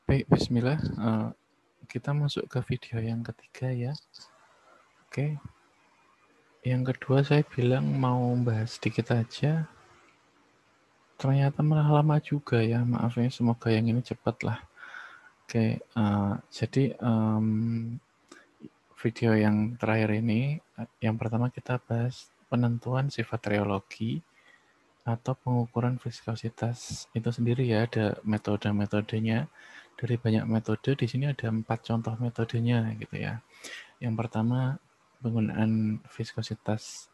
Baik, bismillah. Kita masuk ke video yang ketiga ya. Oke. Yang kedua saya bilang mau bahas sedikit aja. Ternyata malah lama juga ya. Maaf ya, semoga yang ini cepat lah. Oke, jadi video yang terakhir ini, yang pertama kita bahas penentuan sifat reologi atau pengukuran viskositas itu sendiri ya. Ada metode-metodenya. Dari banyak metode, di sini ada 4 contoh metodenya gitu ya. Yang pertama, penggunaan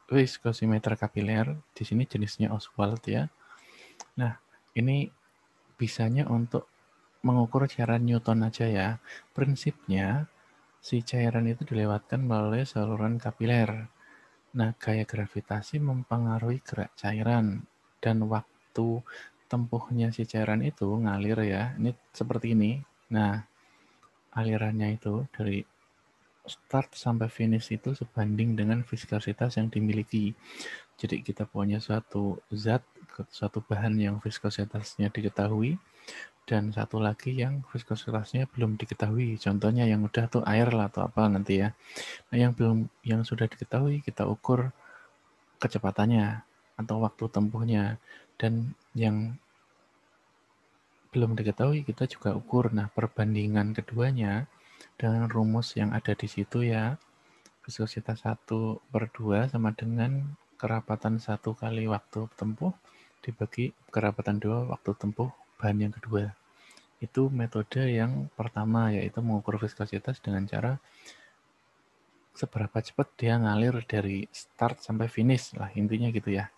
viskosimeter kapiler. Di sini jenisnya Oswald ya. Nah, ini bisanya untuk mengukur cairan Newton aja ya. Prinsipnya, si cairan itu dilewatkan melalui saluran kapiler. Nah, gaya gravitasi mempengaruhi gerak cairan dan waktu tempuhnya si cairan itu ngalir ya. Ini seperti ini. Nah, alirannya itu dari start sampai finish itu sebanding dengan viskositas yang dimiliki. Jadi kita punya suatu zat, suatu bahan yang viskositasnya diketahui, dan satu lagi yang viskositasnya belum diketahui. Contohnya yang udah tuh air lah atau apa nanti ya. Nah, yang sudah diketahui kita ukur kecepatannya atau waktu tempuhnya, dan yang belum diketahui kita juga ukur. Nah, perbandingan keduanya dengan rumus yang ada di situ ya. Viskositas 1/2 sama dengan kerapatan 1 kali waktu tempuh dibagi kerapatan 2 waktu tempuh bahan yang kedua. Itu metode yang pertama, yaitu mengukur viskositas dengan cara seberapa cepat dia ngalir dari start sampai finish lah, intinya gitu ya.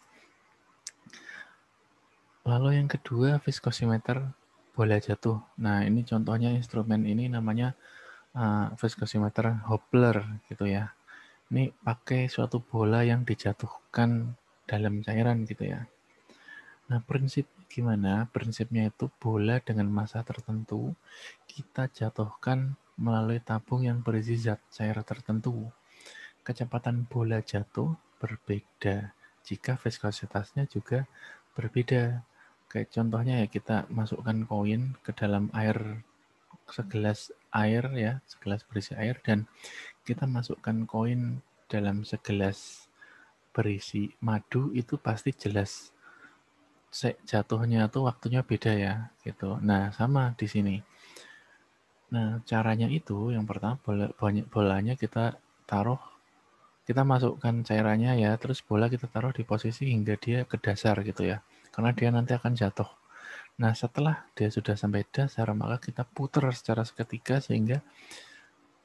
Lalu yang kedua, viskosimeter bola jatuh. Nah, ini contohnya instrumen ini namanya viskosimeter Hopler gitu ya. Ini pakai suatu bola yang dijatuhkan dalam cairan gitu ya. Nah, prinsip gimana? Prinsipnya itu bola dengan massa tertentu kita jatuhkan melalui tabung yang berisi zat cair tertentu. Kecepatan bola jatuh berbeda jika viskositasnya juga berbeda. Kayak contohnya ya, kita masukkan koin ke dalam air, segelas air ya, segelas berisi air, dan kita masukkan koin dalam segelas berisi madu, itu pasti jelas jatuhnya tuh waktunya beda ya gitu. Nah, sama di sini. Nah, caranya itu yang pertama bolanya kita masukkan cairannya ya, terus bola kita taruh di posisi hingga dia ke dasar gitu ya. Karena dia nanti akan jatuh. Nah, setelah dia sudah sampai dasar, maka kita putar secara seketika sehingga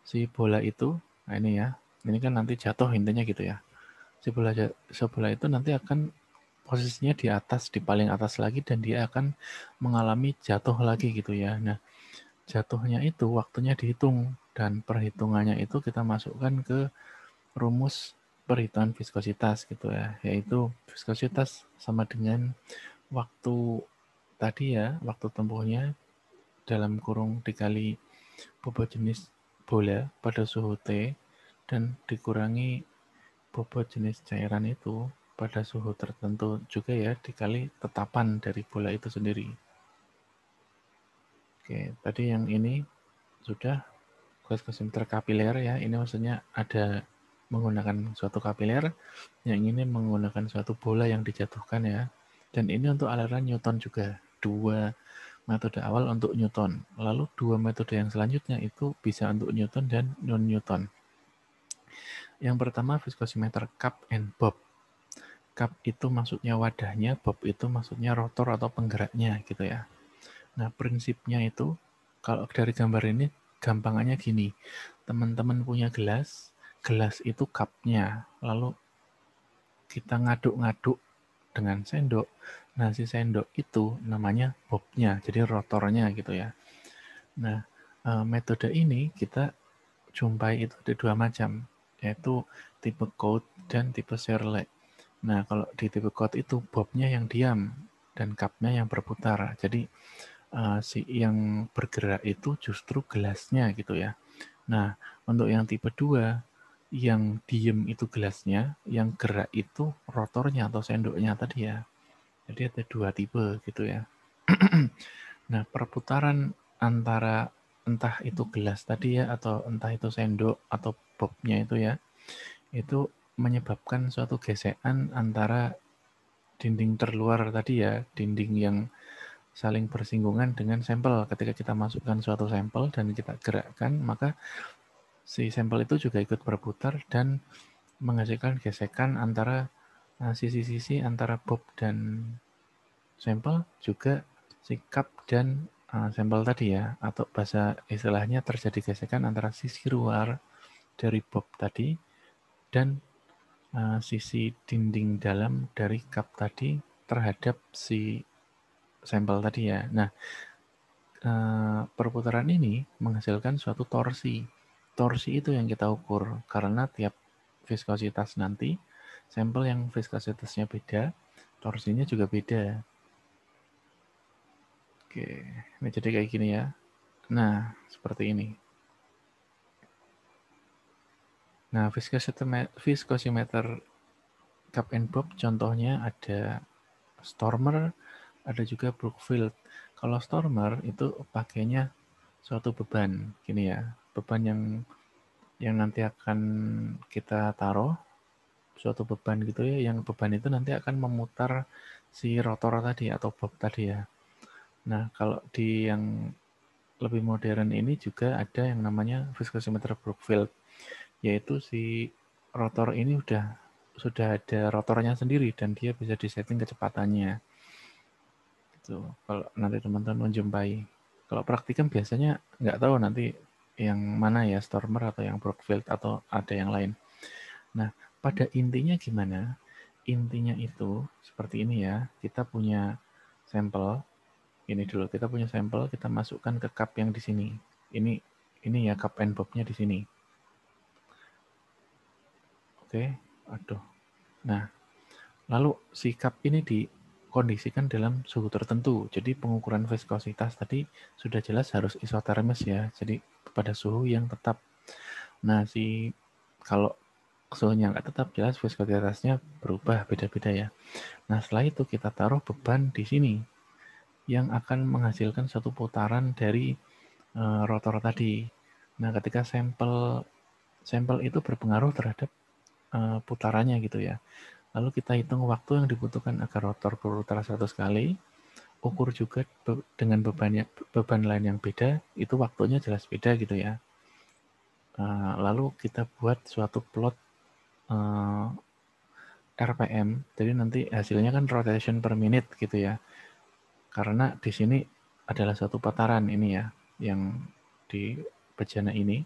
si bola itu, nah ini ya, ini kan nanti jatuh intinya gitu ya. Si bola itu nanti akan posisinya di atas, di paling atas lagi, dan dia akan mengalami jatuh lagi gitu ya. Nah, jatuhnya itu waktunya dihitung, dan perhitungannya itu kita masukkan ke rumus perhitungan viskositas gitu ya, yaitu viskositas sama dengan waktu tadi ya, waktu tempuhnya dalam kurung dikali bobot jenis bola pada suhu T dan dikurangi bobot jenis cairan itu pada suhu tertentu juga ya, dikali tetapan dari bola itu sendiri. Oke, tadi yang ini sudah viskosimeter kapiler ya, ini maksudnya ada menggunakan suatu kapiler, yang ini menggunakan suatu bola yang dijatuhkan ya. Dan ini untuk aliran Newton juga, 2 metode awal untuk Newton. Lalu 2 metode yang selanjutnya itu bisa untuk Newton dan non-Newton. Yang pertama viskosimeter cup and bob. Cup itu maksudnya wadahnya, bob itu maksudnya rotor atau penggeraknya gitu ya. Nah, prinsipnya itu kalau dari gambar ini gampangannya gini. Teman-teman punya gelas, gelas itu cupnya, lalu kita ngaduk-ngaduk dengan sendok. Nah, si sendok itu namanya bobnya, jadi rotornya gitu ya. Nah, metode ini kita jumpai itu ada 2 macam, yaitu tipe Cote dan tipe Shirley. Nah, kalau di tipe Cote itu bobnya yang diam dan cupnya yang berputar. Jadi si yang bergerak itu justru gelasnya gitu ya. Nah, untuk yang tipe 2, yang diem itu gelasnya, yang gerak itu rotornya atau sendoknya tadi ya. Jadi ada 2 tipe gitu ya. Nah, perputaran antara entah itu gelas tadi ya, atau entah itu sendok atau bobnya itu ya, itu menyebabkan suatu gesekan antara dinding terluar tadi ya, dinding yang saling bersinggungan dengan sampel. Ketika kita masukkan suatu sampel dan kita gerakkan, maka si sampel itu juga ikut berputar dan menghasilkan gesekan antara sisi-sisi antara bob dan sampel, juga si cup dan sampel tadi ya, atau bahasa istilahnya terjadi gesekan antara sisi luar dari bob tadi dan sisi dinding dalam dari cup tadi terhadap si sampel tadi ya. Nah, perputaran ini menghasilkan suatu torsi. Torsi itu yang kita ukur karena tiap viskositas nanti, sampel yang viskositasnya beda, torsinya juga beda. Oke, ini jadi kayak gini ya. Nah, seperti ini. Nah, viskosimeter cup and bob contohnya ada Stormer, ada juga Brookfield. Kalau Stormer itu pakainya suatu beban, gini ya, beban yang nanti akan kita taruh, suatu beban gitu ya, yang beban itu nanti akan memutar si rotor tadi atau bob tadi ya. Nah, kalau di yang lebih modern ini juga ada yang namanya viskosimeter Brookfield, yaitu si rotor ini sudah ada rotornya sendiri dan dia bisa disetting kecepatannya. Gitu. Kalau nanti teman-teman menjumpai, kalau praktikum biasanya nggak tahu nanti yang mana ya, Stormer atau yang Brookfield atau ada yang lain. Nah, pada intinya gimana? Intinya itu seperti ini ya, kita punya sampel, ini dulu, kita punya sampel, kita masukkan ke cup yang di sini. Ini ya cup and bob-nya di sini. Oke, aduh. Nah, lalu si cup ini dikondisikan dalam suhu tertentu. Jadi pengukuran viskositas tadi sudah jelas harus isotermis ya. Jadi pada suhu yang tetap. Nah, kalau suhunya nggak tetap, jelas viskositasnya berubah beda-beda ya. Nah, setelah itu kita taruh beban di sini yang akan menghasilkan satu putaran dari rotor tadi. Nah, ketika sampel itu berpengaruh terhadap putarannya gitu ya. Lalu kita hitung waktu yang dibutuhkan agar rotor berputar 100 kali, ukur juga dengan beban lain yang beda, itu waktunya jelas beda gitu ya. Lalu kita buat suatu plot RPM, jadi nanti hasilnya kan rotation per minute gitu ya. Karena di sini adalah suatu putaran ini ya, yang di bejana ini,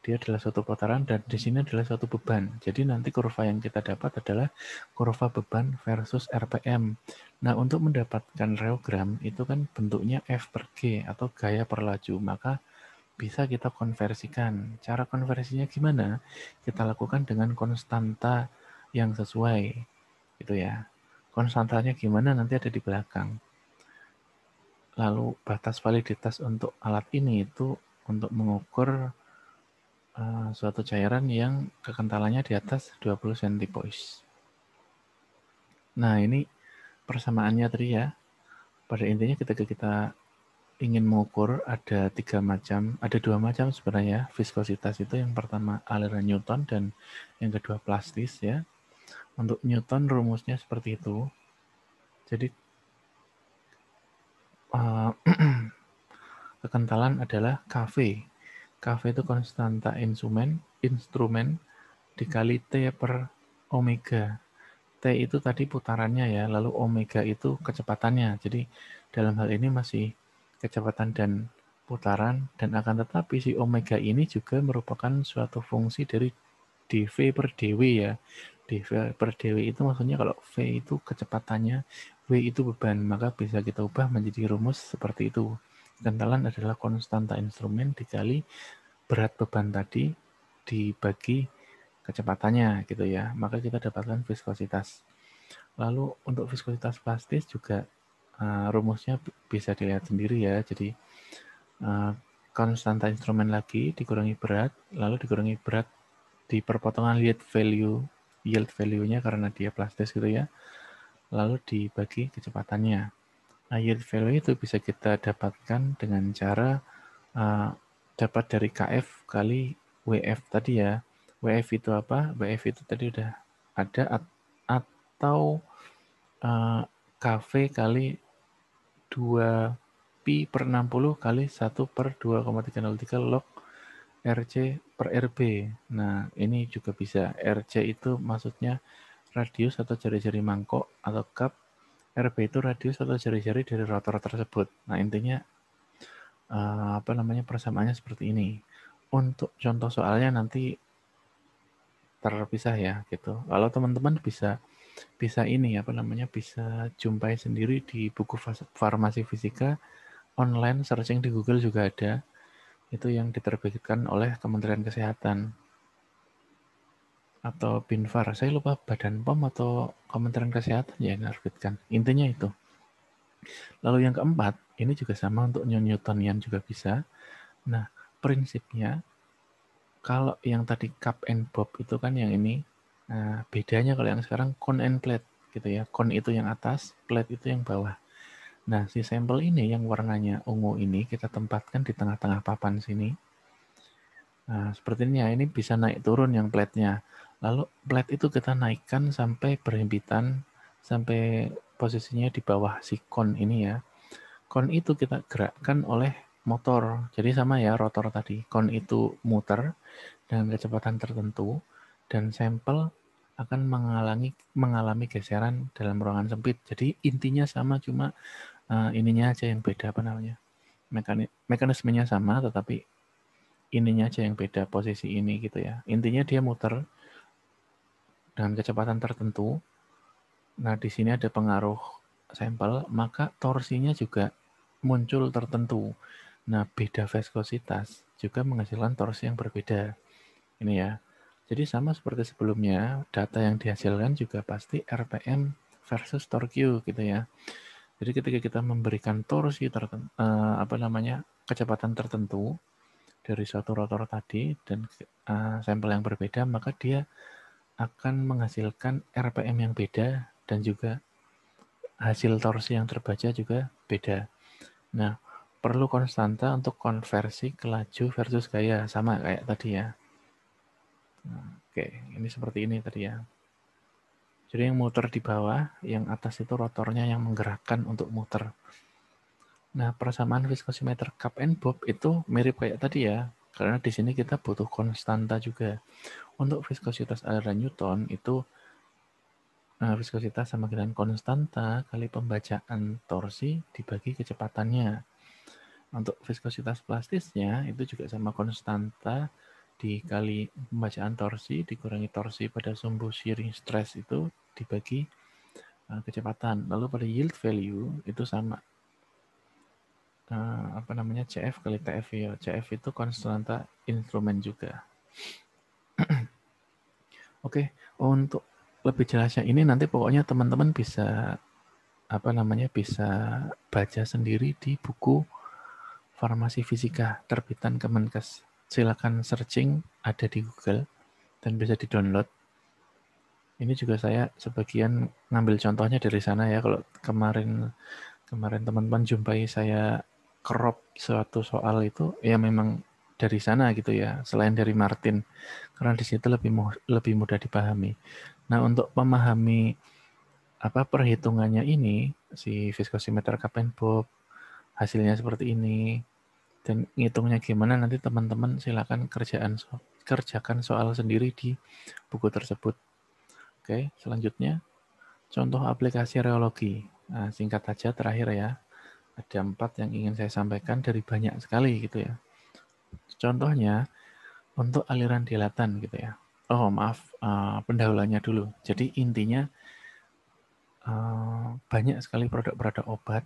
dia adalah suatu putaran dan di sini adalah suatu beban. Jadi nanti kurva yang kita dapat adalah kurva beban versus RPM. Nah, untuk mendapatkan reogram itu kan bentuknya F per G atau gaya per laju, maka bisa kita konversikan. Cara konversinya gimana? Kita lakukan dengan konstanta yang sesuai, gitu ya. Konstantanya gimana nanti ada di belakang. Lalu batas validitas untuk alat ini itu untuk mengukur suatu cairan yang kekentalannya di atas 20 centipoise. Nah, ini persamaannya tadi ya. Pada intinya ketika kita ingin mengukur ada dua macam sebenarnya viskositas itu. Yang pertama aliran Newton dan yang kedua plastis ya. Untuk Newton rumusnya seperti itu. Jadi kekentalan adalah Kv. Kv itu konstanta instrumen dikali T per omega. T itu tadi putarannya ya, lalu omega itu kecepatannya. Jadi dalam hal ini masih kecepatan dan putaran, dan akan tetapi si omega ini juga merupakan suatu fungsi dari dv per dw ya. dv per dw itu maksudnya kalau v itu kecepatannya, w itu beban, maka bisa kita ubah menjadi rumus seperti itu. Kekentalan adalah konstanta instrumen dikali berat beban tadi dibagi kecepatannya gitu ya, maka kita dapatkan viskositas. Lalu untuk viskositas plastis juga rumusnya bisa dilihat sendiri ya. Jadi konstanta instrumen lagi dikurangi berat, lalu dikurangi berat di perpotongan yield value-nya karena dia plastis gitu ya, lalu dibagi kecepatannya. Nah, yield value itu bisa kita dapatkan dengan cara dapat dari KF kali WF tadi ya. WF itu apa? WF itu tadi udah ada atau KV kali 2 Pi per 60 kali 1 per 2,303 log RC per RB. Nah, ini juga bisa. RC itu maksudnya radius atau jari-jari mangkok atau cup. RB itu radius atau jari-jari dari rotor tersebut. Nah, intinya persamaannya seperti ini. Untuk contoh soalnya nanti terpisah ya gitu. Kalau teman-teman bisa ini bisa jumpai sendiri di buku farmasi fisika online, searching di Google juga ada. Itu yang diterbitkan oleh Kementerian Kesehatan atau Binfar. Saya lupa Badan POM atau Kementerian Kesehatan yang menerbitkan. Intinya itu. Lalu yang keempat, ini juga sama untuk Newtonian juga bisa. Nah, prinsipnya kalau yang tadi cup and bob itu kan yang ini, nah, bedanya kalau yang sekarang cone and plate gitu ya. Cone itu yang atas, plate itu yang bawah. Nah, si sampel ini yang warnanya ungu ini kita tempatkan di tengah-tengah papan sini. Nah, sepertinya ini bisa naik turun yang plate-nya. Lalu plate itu kita naikkan sampai berhimpitan, sampai posisinya di bawah si cone ini ya. Cone itu kita gerakkan oleh motor. Jadi sama ya rotor tadi. Cone itu muter dengan kecepatan tertentu dan sampel akan mengalami geseran dalam ruangan sempit. Jadi intinya sama, cuma ininya aja yang beda mekanismenya sama, tetapi ininya aja yang beda, posisi ini gitu ya. Intinya dia muter dengan kecepatan tertentu. Nah, di sini ada pengaruh sampel, maka torsinya juga muncul tertentu. Nah, beda viskositas juga menghasilkan torsi yang berbeda. Ini ya. Jadi sama seperti sebelumnya, data yang dihasilkan juga pasti RPM versus torque gitu ya. Jadi ketika kita memberikan torsi kecepatan tertentu dari suatu rotor tadi dan sampel yang berbeda, maka dia akan menghasilkan RPM yang beda dan juga hasil torsi yang terbaca juga beda. Nah, perlu konstanta untuk konversi ke laju versus gaya, sama kayak tadi ya. Nah, oke, ini seperti ini tadi ya. Jadi yang muter di bawah, yang atas itu rotornya yang menggerakkan untuk muter. Nah, persamaan viskosimeter cup and bob itu mirip kayak tadi ya, karena di sini kita butuh konstanta juga. Untuk viskositas aliran Newton itu viskositas sama dengan konstanta kali pembacaan torsi dibagi kecepatannya. Untuk viskositas plastisnya itu juga sama konstanta dikali pembacaan torsi dikurangi torsi pada sumbu shearing stress itu dibagi kecepatan. Lalu pada yield value itu sama CF kali TF ya. CF itu konstanta instrumen juga. Oke, untuk lebih jelasnya ini nanti pokoknya teman-teman bisa bisa baca sendiri di buku Farmasi Fisika terbitan Kemenkes. Silakan searching, ada di Google dan bisa di-download. Ini juga saya sebagian ngambil contohnya dari sana ya. Kalau kemarin teman-teman jumpai saya crop suatu soal itu ya memang dari sana gitu ya, selain dari Martin, karena di situ lebih mudah dipahami. Nah, untuk memahami perhitungannya ini, si viskosimeter cup and bob hasilnya seperti ini dan ngitungnya gimana, nanti teman-teman silakan kerjakan soal sendiri di buku tersebut. Oke, selanjutnya contoh aplikasi reologi. Nah, singkat saja terakhir ya. Ada 4 yang ingin saya sampaikan dari banyak sekali gitu ya. Contohnya untuk aliran dilatan gitu ya. Oh maaf, pendahuluannya dulu. Jadi intinya banyak sekali produk-produk obat,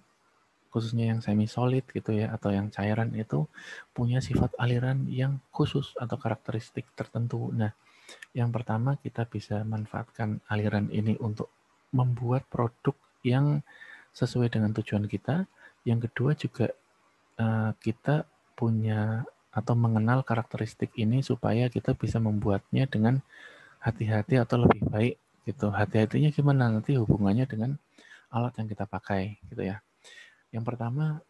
khususnya yang semi solid gitu ya, atau yang cairan itu punya sifat aliran yang khusus atau karakteristik tertentu. Nah, yang pertama kita bisa manfaatkan aliran ini untuk membuat produk yang sesuai dengan tujuan kita. Yang kedua juga kita punya atau mengenal karakteristik ini supaya kita bisa membuatnya dengan hati-hati atau lebih baik gitu. Hati-hatinya gimana, nanti hubungannya dengan alat yang kita pakai gitu ya. Yang pertama,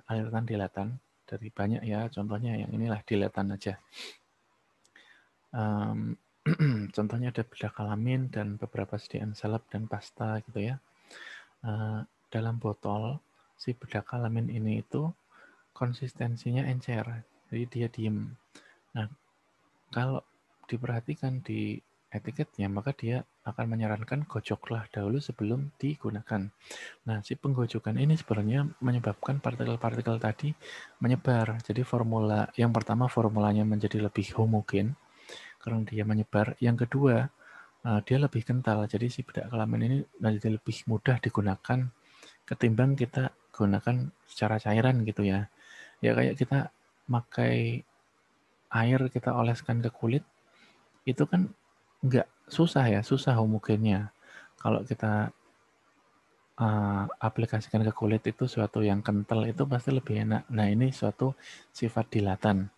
aliran dilatan. Dari banyak ya, contohnya yang inilah dilatan aja. Contohnya ada bedak kalamin dan beberapa sediaan salep dan pasta gitu ya. Dalam botol, si bedak kalamin ini itu konsistensinya encer, jadi dia diem. Nah, kalau diperhatikan di etiketnya, maka dia akan menyarankan gojoklah dahulu sebelum digunakan. Nah, si penggojokan ini sebenarnya menyebabkan partikel-partikel tadi menyebar. Jadi formula yang pertama, formulanya menjadi lebih homogen karena dia menyebar. Yang kedua, dia lebih kental. Jadi si bedak kalamin ini menjadi lebih mudah digunakan ketimbang kita gunakan secara cairan gitu ya. Ya kayak kita pakai air kita oleskan ke kulit, itu kan nggak susah ya, susah homogennya. Kalau kita aplikasikan ke kulit itu suatu yang kental itu pasti lebih enak. Nah ini suatu sifat dilatan.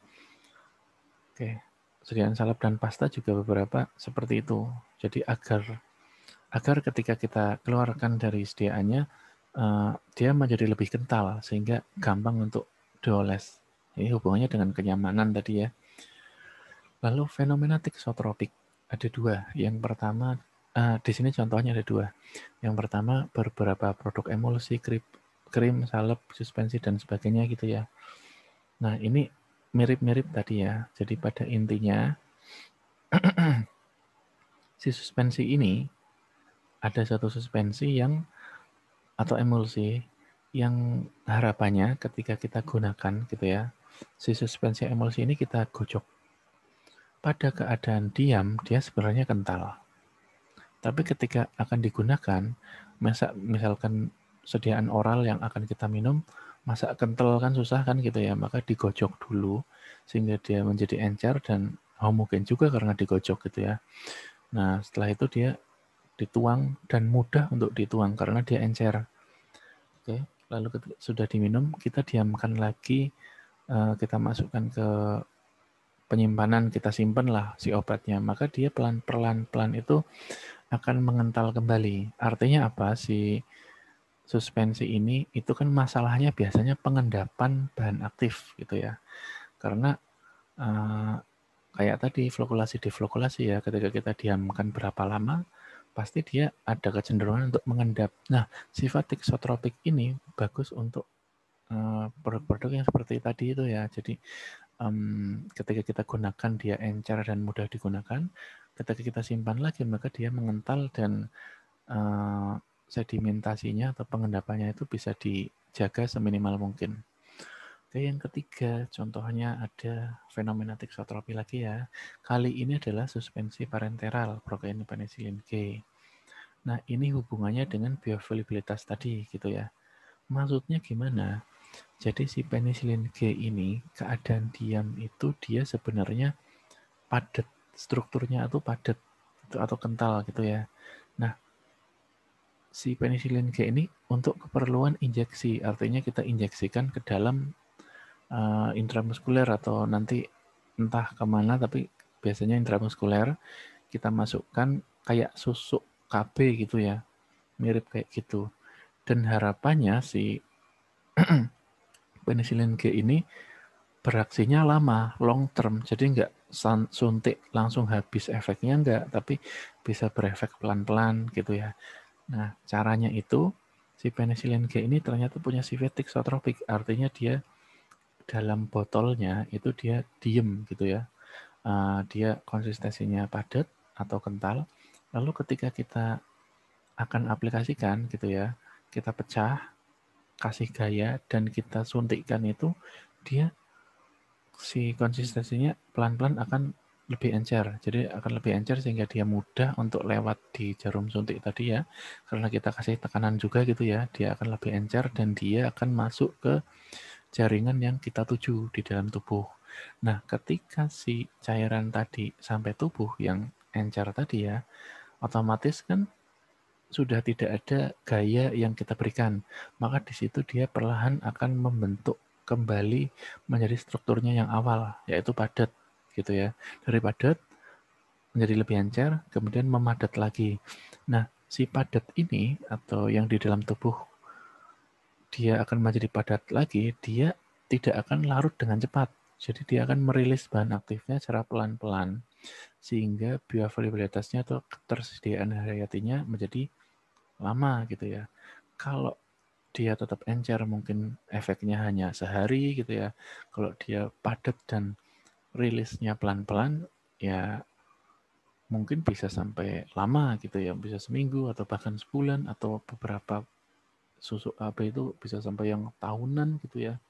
Oke, sediaan salep dan pasta juga beberapa seperti itu. Jadi agar ketika kita keluarkan dari sediaannya, dia menjadi lebih kental sehingga gampang untuk dioles. Ini hubungannya dengan kenyamanan tadi ya. Lalu fenomena tiksotropik ada dua. Yang pertama, di sini contohnya ada dua. Yang pertama, beberapa produk emulsi, krim, salep, suspensi, dan sebagainya gitu ya. Nah, ini mirip-mirip tadi ya. Jadi pada intinya, si suspensi ini, ada satu suspensi yang, atau emulsi, yang harapannya ketika kita gunakan gitu ya, si suspensi emulsi ini kita gocok. Pada keadaan diam, dia sebenarnya kental. Tapi ketika akan digunakan, misalkan sediaan oral yang akan kita minum, masa kental kan susah kan gitu ya, maka digocok dulu sehingga dia menjadi encer dan homogen juga karena digocok gitu ya. Nah setelah itu dia dituang dan mudah untuk dituang karena dia encer. Oke, lalu ketika sudah diminum, kita diamkan lagi, kita masukkan ke penyimpanan, kita simpan lah si obatnya, maka dia pelan-pelan itu akan mengental kembali. Artinya apa? Si suspensi ini itu kan masalahnya biasanya pengendapan bahan aktif gitu ya. Karena kayak tadi flokulasi deflokulasi ya, ketika kita diamkan berapa lama, pasti dia ada kecenderungan untuk mengendap. Nah, sifat tiksotropik ini bagus untuk produk-produk yang seperti tadi itu ya. Jadi ketika kita gunakan dia encer dan mudah digunakan, ketika kita simpan lagi maka dia mengental dan sedimentasinya atau pengendapannya itu bisa dijaga seminimal mungkin. Oke, yang ketiga, contohnya ada fenomena tiksotropi lagi ya. Kali ini adalah suspensi parenteral protein penicillin G. Nah, ini hubungannya dengan bioavailabilitas tadi gitu ya. Maksudnya gimana? Jadi si penicillin G ini keadaan diam itu dia sebenarnya padat, strukturnya itu padat atau kental gitu ya. Nah, si penicillin G ini untuk keperluan injeksi, artinya kita injeksikan ke dalam intramuskuler atau nanti entah kemana, tapi biasanya intramuskuler kita masukkan kayak susuk KB gitu ya, mirip kayak gitu. Dan harapannya si penicillin G ini beraksinya lama, long term, jadi nggak suntik langsung habis efeknya nggak, tapi bisa berefek pelan-pelan gitu ya. Nah, caranya itu si penicillin G ini ternyata punya sifat tiksotropik, artinya dia dalam botolnya itu dia diem gitu ya. Dia konsistensinya padat atau kental. Lalu ketika kita akan aplikasikan gitu ya, kita pecah, kasih gaya dan kita suntikkan itu, dia si konsistensinya pelan-pelan akan lebih encer. Jadi akan lebih encer sehingga dia mudah untuk lewat di jarum suntik tadi ya. Karena kita kasih tekanan juga gitu ya, dia akan lebih encer dan dia akan masuk ke jaringan yang kita tuju di dalam tubuh. Nah, ketika si cairan tadi sampai tubuh yang encer tadi ya, otomatis kan sudah tidak ada gaya yang kita berikan. Maka di situ dia perlahan akan membentuk kembali menjadi strukturnya yang awal, yaitu padat gitu ya. Dari padat menjadi lebih encer, kemudian memadat lagi. Nah, si padat ini atau yang di dalam tubuh dia akan menjadi padat lagi, dia tidak akan larut dengan cepat. Jadi dia akan merilis bahan aktifnya secara pelan-pelan, sehingga bioavailabilitasnya atau ketersediaan hayatinya menjadi lama gitu ya. Kalau dia tetap encer mungkin efeknya hanya sehari gitu ya. Kalau dia padat dan rilisnya pelan-pelan ya mungkin bisa sampai lama gitu ya, bisa seminggu atau bahkan sebulan atau beberapa susu AB itu bisa sampai yang tahunan gitu ya.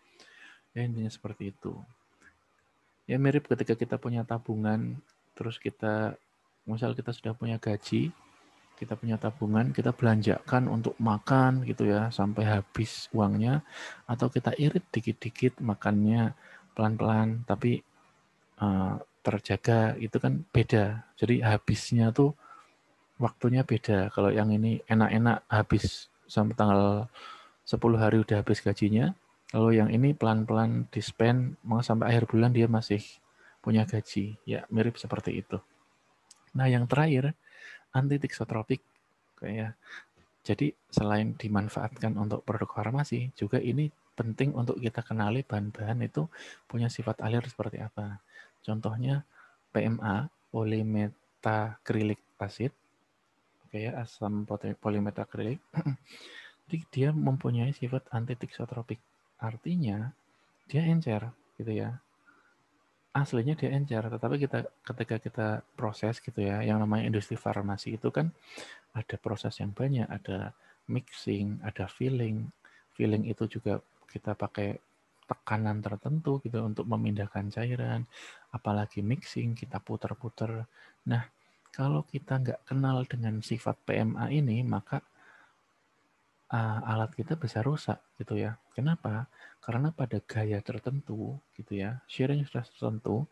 Ya intinya seperti itu. Ya mirip ketika kita punya tabungan, terus misal kita sudah punya gaji, kita punya tabungan, kita belanjakan untuk makan gitu ya, sampai habis uangnya, atau kita irit dikit-dikit makannya pelan-pelan, tapi terjaga, itu kan beda. Jadi habisnya tuh waktunya beda. Kalau yang ini enak-enak habis sampai tanggal 10 hari udah habis gajinya, lalu yang ini pelan-pelan di-spend, mau sampai akhir bulan dia masih punya gaji. Ya, mirip seperti itu. Nah, yang terakhir, antitixotropik. Kayak jadi selain dimanfaatkan untuk produk farmasi, juga ini penting untuk kita kenali bahan-bahan itu punya sifat alir seperti apa. Contohnya PMA, polymetacrylic acid, kayak asam polymetacrylic. Jadi dia mempunyai sifat antitixotropik. Artinya dia encer gitu ya. Aslinya dia encer, tetapi ketika kita proses gitu ya, yang namanya industri farmasi itu kan ada proses yang banyak, ada mixing, ada filling. Filling itu juga kita pakai tekanan tertentu gitu untuk memindahkan cairan, apalagi mixing kita putar-putar. Nah, kalau kita nggak kenal dengan sifat PMA ini, maka alat kita bisa rusak gitu ya. Kenapa? Karena pada gaya tertentu gitu ya, sharing sudah tertentu,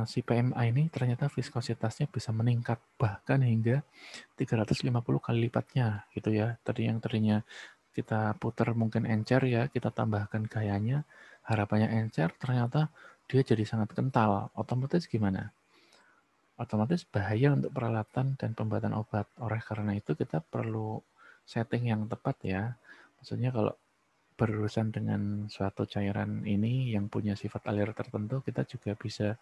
si PMA ini ternyata viskositasnya bisa meningkat bahkan hingga 350 kali lipatnya gitu ya. Tadi yang tadinya kita putar mungkin encer ya, kita tambahkan gayanya, harapannya encer, ternyata dia jadi sangat kental. Otomatis gimana? Otomatis bahaya untuk peralatan dan pembuatan obat. Oleh karena itu kita perlu setting yang tepat ya. Maksudnya kalau berurusan dengan suatu cairan ini yang punya sifat alir tertentu, kita juga bisa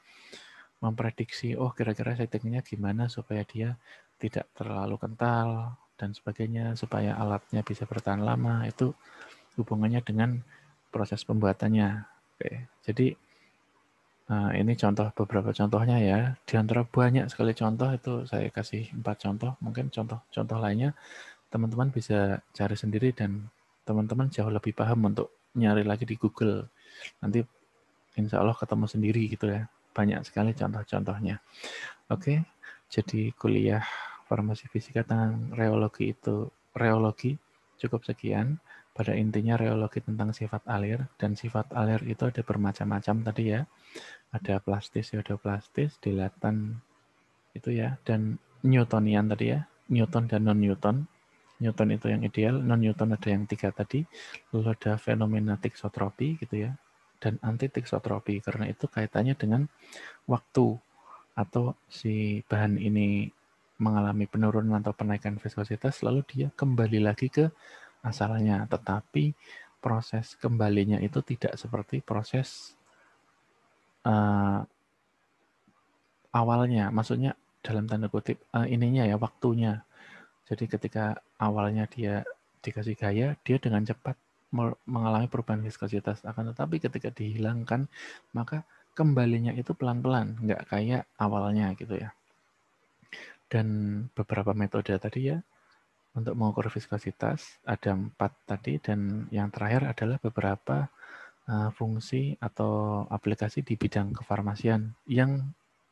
memprediksi, oh kira-kira settingnya gimana supaya dia tidak terlalu kental dan sebagainya, supaya alatnya bisa bertahan lama. Itu hubungannya dengan proses pembuatannya. Oke, jadi ini beberapa contohnya ya. Di antara banyak sekali contoh itu saya kasih 4 contoh. Mungkin contoh-contoh lainnya teman-teman bisa cari sendiri dan teman-teman jauh lebih paham untuk nyari lagi di Google. Nanti insya Allah ketemu sendiri gitu ya. Banyak sekali contoh-contohnya. Oke, jadi kuliah farmasi fisika tentang reologi cukup sekian. Pada intinya reologi tentang sifat alir, dan sifat alir itu ada bermacam-macam tadi ya. Ada plastis, pseudoplastis, dilatan itu ya, dan Newtonian tadi ya, Newton dan non-Newton. Newton itu yang ideal, non-Newton ada yang 3 tadi, lalu ada fenomena tiksotropi gitu ya, dan anti tiksotropi, karena itu kaitannya dengan waktu atau si bahan ini mengalami penurunan atau penaikan viskositas, lalu dia kembali lagi ke asalnya, tetapi proses kembalinya itu tidak seperti proses uh, awalnya, maksudnya dalam tanda kutip ininya ya, waktunya. Jadi ketika awalnya dia dikasih gaya, dia dengan cepat mengalami perubahan viskositas. Akan tetapi ketika dihilangkan, maka kembalinya itu pelan-pelan, nggak kayak awalnya gitu ya. Dan beberapa metode tadi ya, untuk mengukur viskositas, ada 4 tadi, dan yang terakhir adalah beberapa fungsi atau aplikasi di bidang kefarmasian yang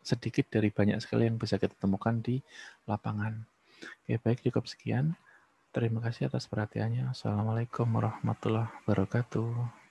sedikit dari banyak sekali yang bisa kita temukan di lapangan. Oke, baik, cukup sekian. Terima kasih atas perhatiannya. Assalamualaikum warahmatullahi wabarakatuh.